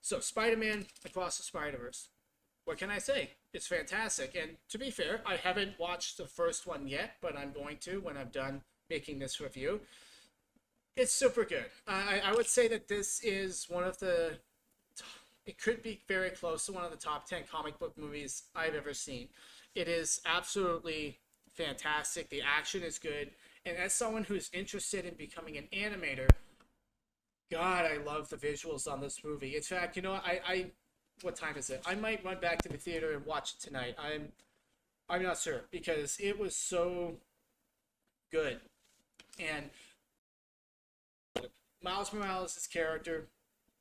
So, Spider-Man Across the Spider-verse. What can I say? It's fantastic. And to be fair, I haven't watched the first one yet, but I'm going to when I'm done making this review. It's super good. I would say that this is one of the. It could be very close to one of the top 10 comic book movies I've ever seen. It is absolutely fantastic. The action is good. And as someone who's interested in becoming an animator, God, I love the visuals on this movie. In fact, I what time is it? I might run back to the theater and watch it tonight. I'm not sure because it was so good. And Miles Morales' character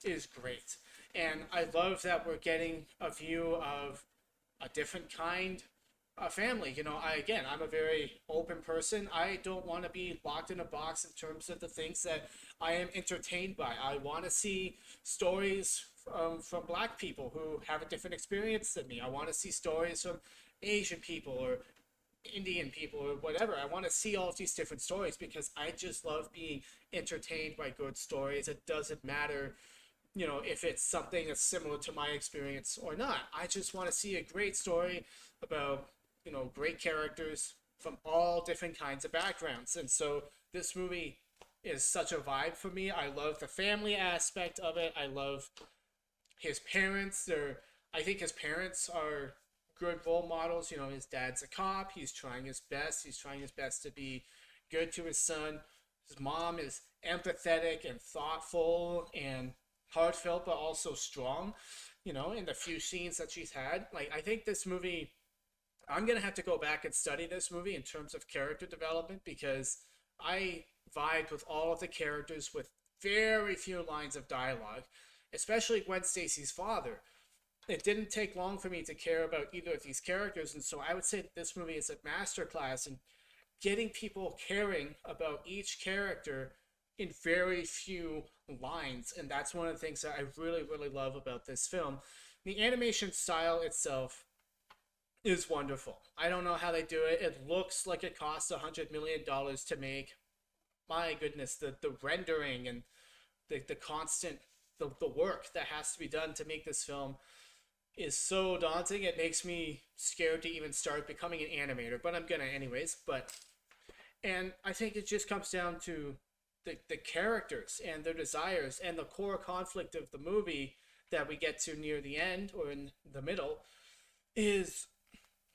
is great. And I love that we're getting a view of a different kind of family. I'm a very open person. I don't want to be locked in a box in terms of the things that I am entertained by. I want to see stories from black people who have a different experience than me. I want to see stories from Asian people or Indian people or whatever. I want to see all of these different stories because I just love being entertained by good stories. It doesn't matter, if it's something that's similar to my experience or not. I just want to see a great story about, great characters from all different kinds of backgrounds. And so this movie is such a vibe for me. I love the family aspect of it. I love his parents. I think his parents are good role models. His dad's a cop. He's trying his best. He's trying his best to be good to his son. His mom is empathetic and thoughtful and heartfelt, but also strong, in the few scenes that she's had. Like, I think this movie, I'm going to have to go back and study this movie in terms of character development because I vibed with all of the characters with very few lines of dialogue, especially Gwen Stacy's father. It didn't take long for me to care about either of these characters, and so I would say that this movie is a masterclass in getting people caring about each character in very few lines, and that's one of the things that I really, really love about this film. The animation style itself is wonderful. I don't know how they do it. It looks like it costs $100 million to make. My goodness, the rendering and the constant the work that has to be done to make this film is so daunting. It makes me scared to even start becoming an animator, but I'm gonna anyways. And I think it just comes down to the characters and their desires and the core conflict of the movie that we get to near the end or in the middle is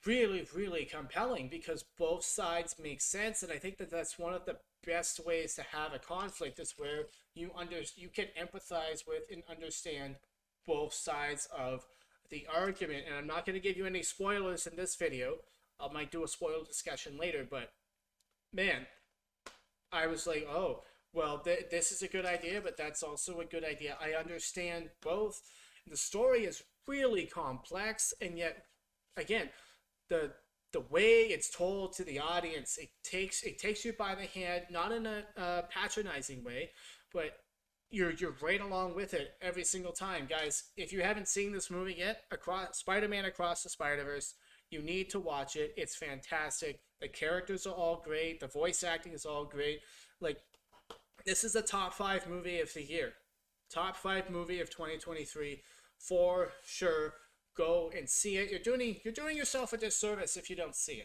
really, really compelling because both sides make sense. And I think that that's one of the best ways to have a conflict is where you can empathize with and understand both sides of the argument. And I'm not going to give you any spoilers in this video. I might do a spoiler discussion later, but man, I was like, oh, well, this is a good idea, but that's also a good idea. I understand both. The story is really complex, and yet, again, the way it's told to the audience, it takes you by the hand, not in a patronizing way, but you're right along with it every single time, guys. If you haven't seen this movie yet, Spider-Man Across the Spider-verse, you need to watch it. It's fantastic. The characters are all great. The voice acting is all great. Like, this is the top 5 movie of the year. Top 5 movie of 2023 for sure. Go and see it. You're doing yourself a disservice if you don't see it.